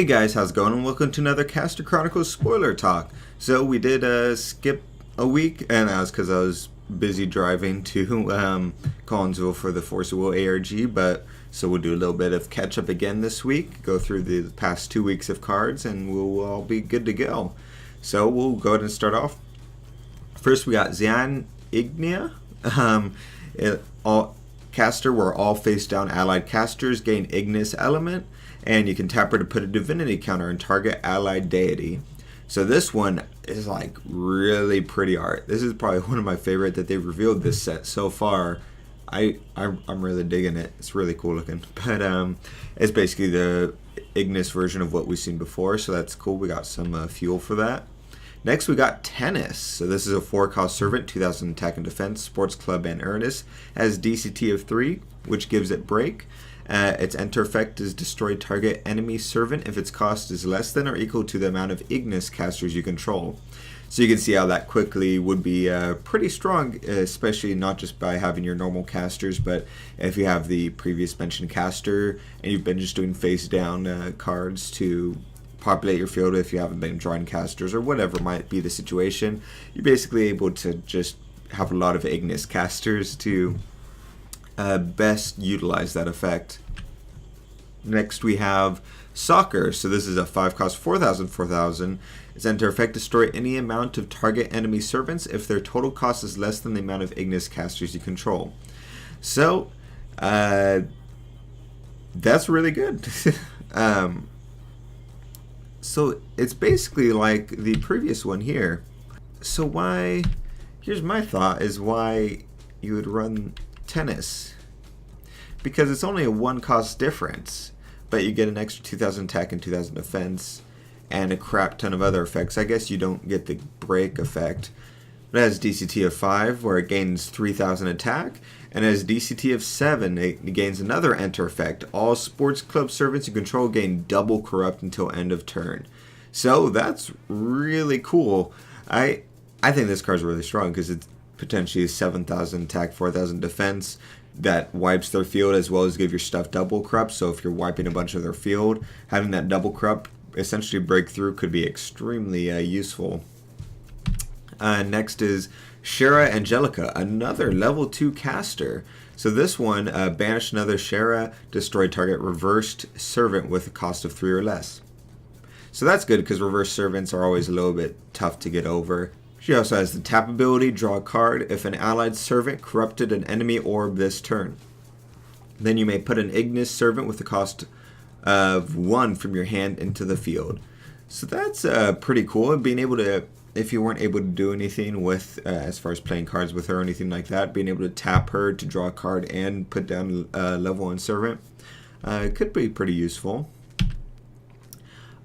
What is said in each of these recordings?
Hey guys, how's it going? And welcome to another Caster Chronicles spoiler talk. So we did skip a week, and that was because I was busy driving to Collinsville for the Force of Will ARG, but so we'll do a little bit of catch up again this week, go through the past 2 weeks of cards, and we'll all be good to go. So we'll go ahead and start off. First we got Xian Ignia. Caster where all face down allied casters gain Ignis element, and you can tap her to put a divinity counter on target allied deity. So this one is like really pretty art. This is probably one of my favorite that they've revealed this set so far. I'm really digging it. It's really cool looking. But it's basically the Ignis version of what we've seen before, so that's cool. We got some fuel for that. Next we got Tennis. So this is a 4-cost servant, 2000 attack and defense, sports club and Earnest. Has DCT of 3, which gives it break. Its enter effect is destroy target enemy servant if its cost is less than or equal to the amount of Ignis casters you control. So you can see how that quickly would be pretty strong, especially not just by having your normal casters, but if you have the previous mentioned caster and you've been just doing face down cards to populate your field if you haven't been drawing casters or whatever might be the situation, you're basically able to just have a lot of Ignis casters to best utilize that effect. Next we have Soccer. So this is a 5-cost 4000. Its enter effect, destroy any amount of target enemy servants if their total cost is less than the amount of Ignis casters you control. So that's really good. So it's basically like the previous one here. So why, here's my thought, is why you would run Tennis. Because it's only a 1-cost difference, but you get an extra 2000 attack and 2000 defense and a crap ton of other effects. I guess you don't get the break effect. It has DCT of 5 where it gains 3000 attack, and it has DCT of 7, it gains another enter effect. All sports club servants you control gain double corrupt until end of turn. So that's really cool. I think this card's really strong because it's potentially 7000 attack, 4000 defense that wipes their field as well as give your stuff double corrupt. So if you're wiping a bunch of their field, having that double corrupt essentially break through could be extremely useful. Next is Shara Angelica, another level 2 caster. So this one, banish another Shara, destroy target reversed servant with a cost of 3 or less. So that's good because reverse servants are always a little bit tough to get over. She also has the tap ability, draw a card if an allied servant corrupted an enemy orb this turn. Then you may put an Ignis servant with the cost of 1 from your hand into the field. So that's pretty cool. Being able to, if you weren't able to do anything with, as far as playing cards with her or anything like that, being able to tap her to draw a card and put down a level 1 servant could be pretty useful.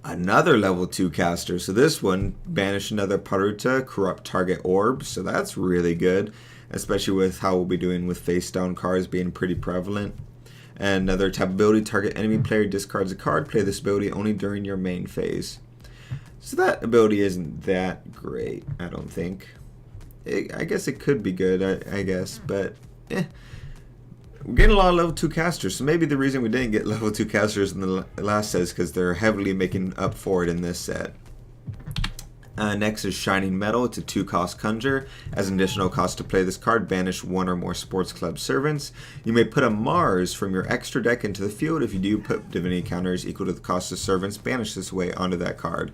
Another level 2 caster. So this one, banish another Paruta, corrupt target orb. So that's really good, especially with how we'll be doing with face down cards being pretty prevalent. And another tap ability, target enemy player discards a card. Play this ability only during your main phase. So that ability isn't that great, I don't think. I guess it could be good, I guess, but we're getting a lot of level 2 casters, so maybe the reason we didn't get level 2 casters in the last set is because they're heavily making up for it in this set. Next is Shining Metal. It's a 2-cost conjure. As an additional cost to play this card, banish 1 or more sports club servants. You may put a Mars from your extra deck into the field. If you do, put divinity counters equal to the cost of servants banished this way onto that card.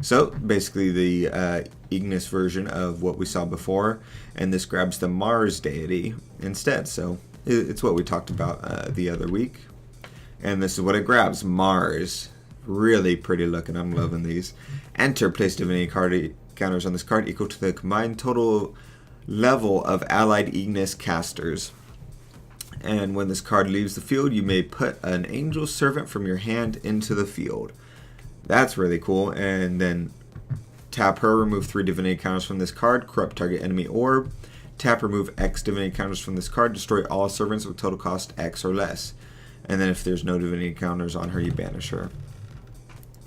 So basically the Ignis version of what we saw before, and this grabs the Mars deity instead. So it's what we talked about the other week, and this is what it grabs, Mars. Really pretty looking. I'm loving these. Enter, place divinity card counters on this card equal to the combined total level of allied Ignis casters. And when this card leaves the field, you may put an angel servant from your hand into the field. That's really cool. And then tap her, remove 3 divinity counters from this card, corrupt target enemy orb. Tap, remove X divinity counters from this card, destroy all servants with total cost X or less. And then if there's no divinity counters on her, you banish her.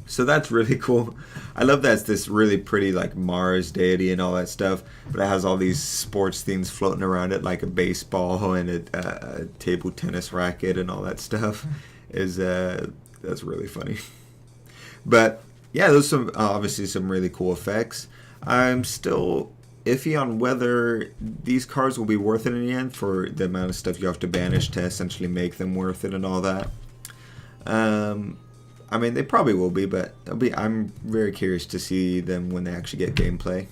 So that's really cool. I love that it's this really pretty like Mars deity and all that stuff, but it has all these sports things floating around it like a baseball and a table tennis racket and all that stuff. That's really funny. But yeah, those are some obviously some really cool effects. I'm still iffy on whether these cards will be worth it in the end for the amount of stuff you have to banish to essentially make them worth it and all that. I mean, they probably will be, but I'm very curious to see them when they actually get gameplay.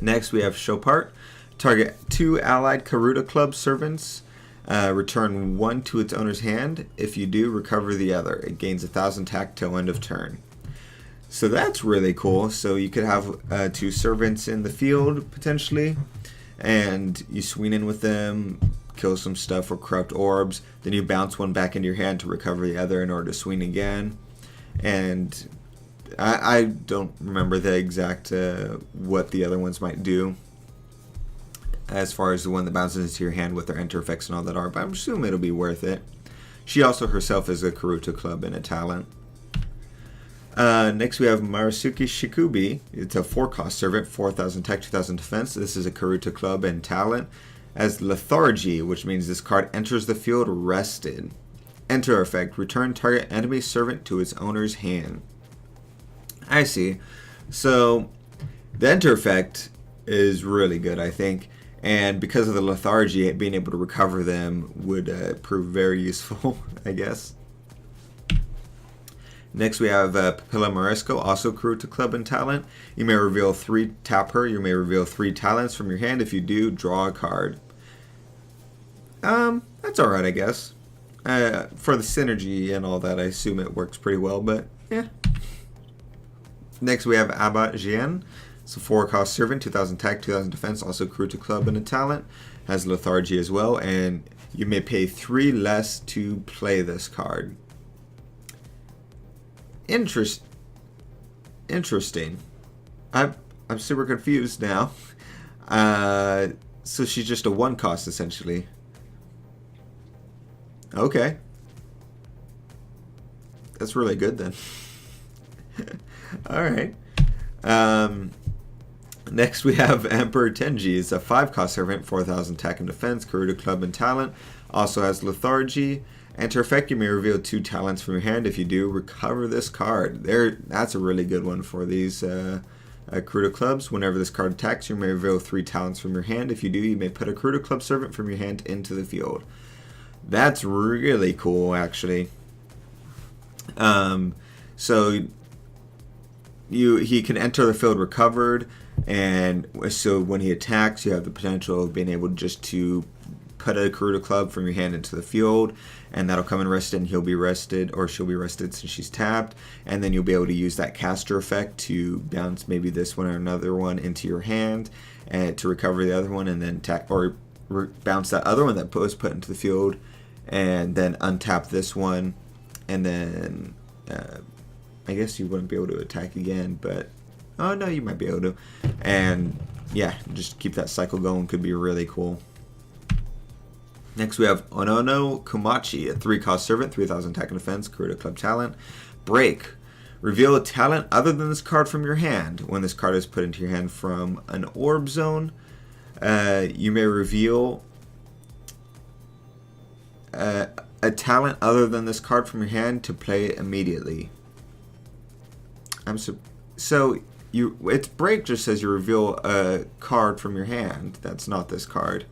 Next, we have Chopart. Target 2 allied Karuta Club servants. Return 1 to its owner's hand. If you do, recover the other. It gains 1,000 tack till end of turn. So that's really cool. So you could have 2 servants in the field, potentially. And you swing in with them, kill some stuff or corrupt orbs. Then you bounce one back into your hand to recover the other in order to swing again. And I don't remember the exact what the other ones might do as far as the one that bounces into your hand with their enter effects and all that are, but I'm assuming it'll be worth it. She also herself is a Karuta Club and a talent. Next we have Marasuki Chikubi. It's a 4-cost servant, 4,000 tech, 2,000 defense. This is a Karuta Club and talent. As Lethargy, which means this card enters the field rested. Enter effect, return target enemy servant to its owner's hand. I see. So the enter effect is really good, I think. And because of the lethargy, being able to recover them would prove very useful, I guess. Next we have Papilla Moresco, also Karuta Club and talent. You may reveal 3, tap her. You may reveal 3 talents from your hand. If you do, draw a card. That's alright, I guess. For the synergy and all that, I assume it works pretty well, but yeah. Next we have Abba Jian. It's a 4-cost servant, 2,000 tech, 2,000 defense, also Karuta Club and a talent. Has lethargy as well, and you may pay 3 less to play this card. Interesting. I'm super confused now. So she's just a 1-cost essentially. Okay. That's really good then. Alright. Next we have Emperor Tenji. It's a 5-cost servant, 4,000 attack and defense, Karuta Club and talent. Also has lethargy. Enter effect, you may reveal 2 talents from your hand. If you do, recover this card. That's a really good one for these Karuta Clubs. Whenever this card attacks, you may reveal 3 talents from your hand. If you do, you may put a Karuta Club servant from your hand into the field. That's really cool, actually. So he can enter the field recovered, and so when he attacks, you have the potential of being able just to put a Karuta Club from your hand into the field, and that'll come and rest it, and he'll be rested, or she'll be rested since she's tapped, and then you'll be able to use that caster effect to bounce maybe this one or another one into your hand, and to recover the other one, and then bounce that other one that was put into the field, and then untap this one, and then I guess you wouldn't be able to attack again, but oh no, you might be able to. And yeah, just keep that cycle going, could be really cool. Next we have Onono Komachi, a 3-cost servant, 3,000 attack and defense, Karuta Club talent. Break. Reveal a talent other than this card from your hand. When this card is put into your hand from an orb zone, you may reveal a talent other than this card from your hand to play it immediately. It's break just says you reveal a card from your hand. That's not this card.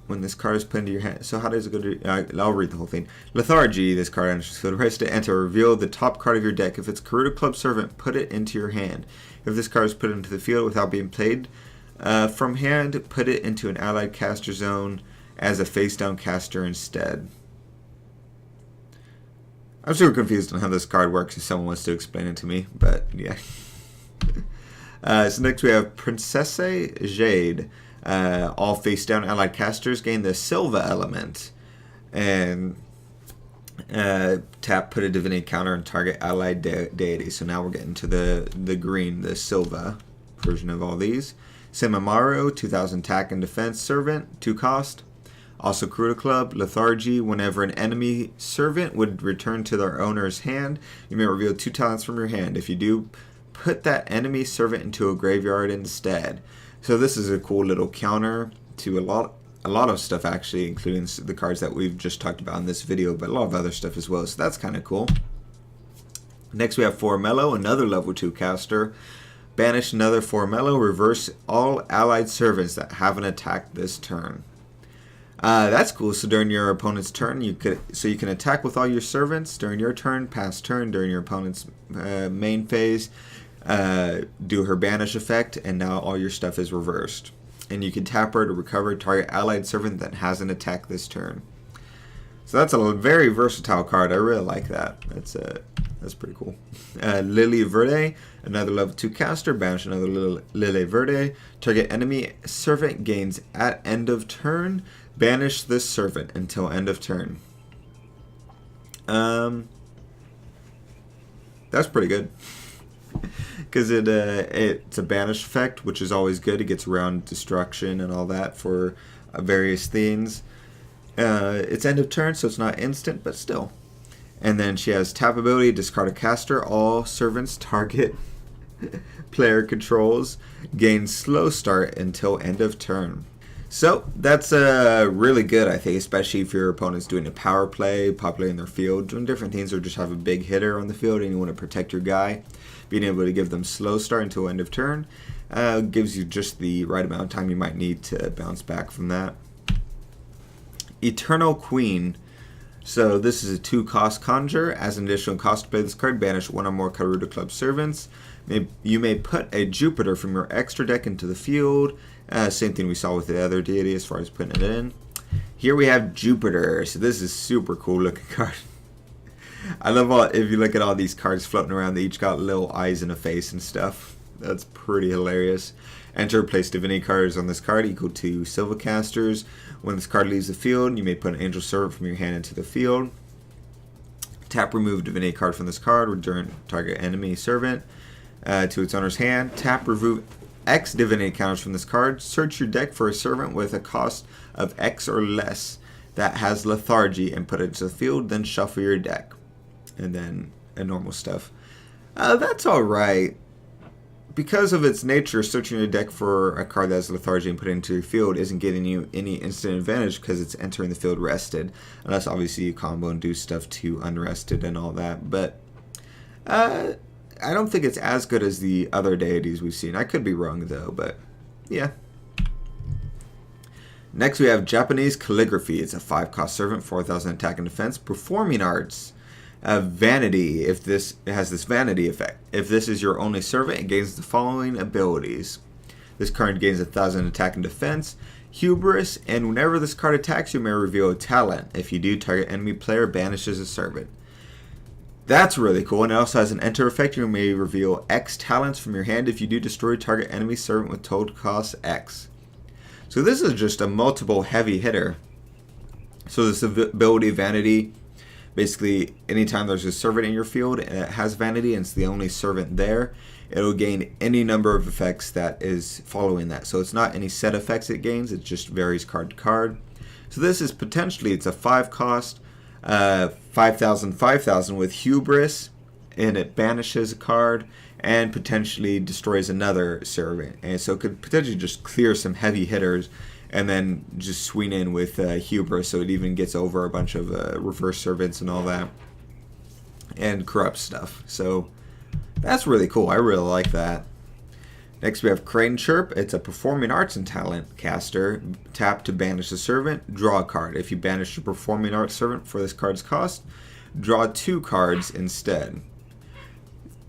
When this card is put into your hand. So how does it go to... I'll read the whole thing. Lethargy, this card enters the field. Rest to enter. Reveal the top card of your deck. If it's Karuta Club Servant, put it into your hand. If this card is put into the field without being played from hand, put it into an allied caster zone as a face-down caster instead. I'm super confused on how this card works if someone wants to explain it to me, but yeah. So next we have Princesse Jade. All face-down allied casters gain the Silva element. And tap, put a divinity counter on target allied deity. So now we're getting to the green, the Silva version of all these. Semimaru, 2,000 attack and defense servant, 2-cost. Also Karuta Club, lethargy. Whenever an enemy servant would return to their owner's hand, you may reveal 2 talents from your hand. If you do, put that enemy servant into a graveyard instead. So this is a cool little counter to a lot of stuff, actually, including the cards that we've just talked about in this video, but a lot of other stuff as well. So that's kind of cool. Next we have Formello, another level 2 caster. Banish another Formello, reverse all allied servants that haven't attacked this turn. That's cool. So during your opponent's turn, you can attack with all your servants during your turn, past turn, during your opponent's main phase. Do her banish effect, and now all your stuff is reversed. And you can tap her to recover target allied servant that hasn't attacked this turn. So that's a very versatile card. I really like that. That's pretty cool. Lily Vernay, another level 2 caster. Banish another Lily Vernay. Target enemy servant gains at end of turn. Banish this servant until end of turn. That's pretty good. Because it's a banish effect, which is always good. It gets around destruction and all that for various things. It's end of turn, so it's not instant, but still. And then she has tap ability, discard a caster. All servants target player controls gain slow start until end of turn. So that's really good, I think, especially if your opponent's doing a power play, populating their field, doing different things, or just have a big hitter on the field and you want to protect your guy. Being able to give them slow start until end of turn gives you just the right amount of time you might need to bounce back from that. Eternal Queen. So this is a 2-cost conjure. As an additional cost to play this card, banish one or more Karuta Club servants. You may put a Jupiter from your extra deck into the field. Same thing we saw with the other deity as far as putting it in. Here we have Jupiter. So this is super cool looking card. I love if you look at all these cards floating around, they each got little eyes and a face and stuff. That's pretty hilarious. Enter place divinity cards on this card equal to Sylvacasters. When this card leaves the field, you may put an angel servant from your hand into the field. Tap remove divinity card from this card, return target enemy servant to its owner's hand. Tap remove X divinity counters from this card. Search your deck for a servant with a cost of X or less that has lethargy and put it into the field, then shuffle your deck. And then normal stuff. That's alright. Because of its nature, searching your deck for a card that has lethargy and put it into your field isn't getting you any instant advantage because it's entering the field rested. Unless obviously you combo and do stuff to unrested and all that. But I don't think it's as good as the other deities we've seen. I could be wrong though, but yeah. Next we have Japanese Calligraphy. It's a 5-cost servant, 4,000 attack and defense. Performing arts. Vanity, if this has this vanity effect. If this is your only servant, it gains the following abilities. This card gains 1,000 attack and defense. Hubris, and whenever this card attacks, you may reveal a talent. If you do, target enemy player banishes a servant. That's really cool, and it also has an enter effect. You may reveal X talents from your hand. If you do, destroy target enemy servant with total cost X. So this is just a multiple heavy hitter. So this ability, Vanity, basically, anytime there's a servant in your field and it has Vanity and it's the only servant there, it'll gain any number of effects that is following that. So it's not any set effects it gains, it just varies card to card. So this is potentially, it's a 5-cost, 5,000 with Hubris, and it banishes a card and potentially destroys another servant. And so it could potentially just clear some heavy hitters and then just swing in with Hubris, so it even gets over a bunch of reverse servants and all that, and corrupt stuff. So that's really cool. I really like that. Next we have Crane Chirp. It's a performing arts and talent caster. Tap to banish a servant. Draw a card. If you banish a performing arts servant for this card's cost, draw 2 cards instead.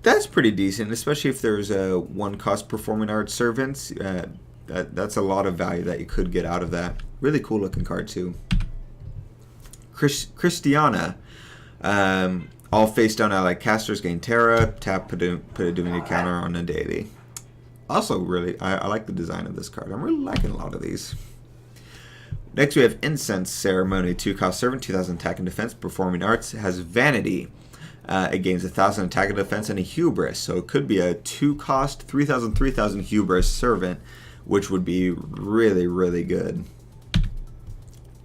That's pretty decent, especially if there's a 1-cost performing arts servants. That's a lot of value that you could get out of that. Really cool looking card too. Christiana. All face down allied casters gain Terra. Tap, put a divinity counter on a deity. Also really, I like the design of this card. I'm really liking a lot of these. Next we have Incense Ceremony. 2-cost servant, 2,000 attack and defense. Performing arts. It has Vanity. It gains 1,000 attack and defense and a Hubris. So it could be a 2-cost, 3,000 Hubris servant, which would be really, really good.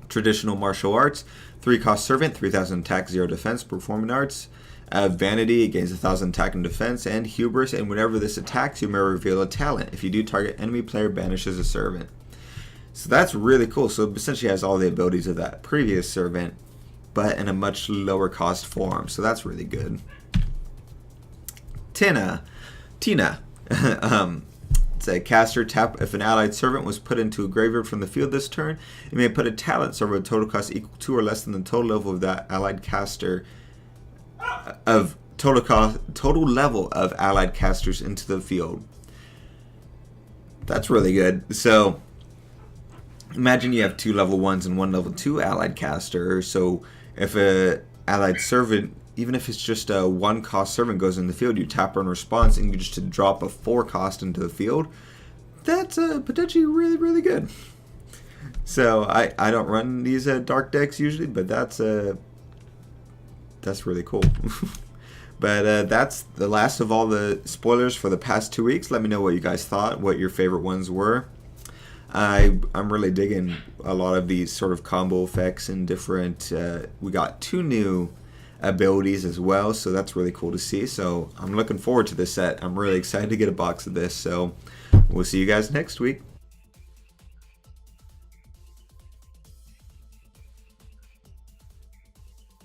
Traditional Martial Arts. 3-cost servant, 3,000 attack, 0 defense. Performing arts. Vanity, it gains 1,000 attack and defense, and Hubris, and whenever this attacks, you may reveal a talent. If you do, target enemy player banishes a servant. So that's really cool. So it essentially has all the abilities of that previous servant, but in a much lower cost form. So that's really good. Tina. It's a caster tap. If an allied servant was put into a graveyard from the field this turn, you may put a talent servant with total cost equal to or less than the total level of that allied caster of total level of allied casters into the field. That's really good. So imagine you have 2 level 1s and 1 level 2 allied caster. So if a allied servant, even if it's just a 1 cost servant goes in the field, you tap her in response and you just drop a 4 cost into the field. That's potentially really, really good. So I don't run these dark decks usually, but that's really cool. But that's the last of all the spoilers for the past 2 weeks. Let me know what you guys thought, what your favorite ones were. I'm really digging a lot of these sort of combo effects and different. We got 2 new abilities as well, so that's really cool to see. So I'm looking forward to this set. I'm really excited to get a box of this. So we'll see you guys next week.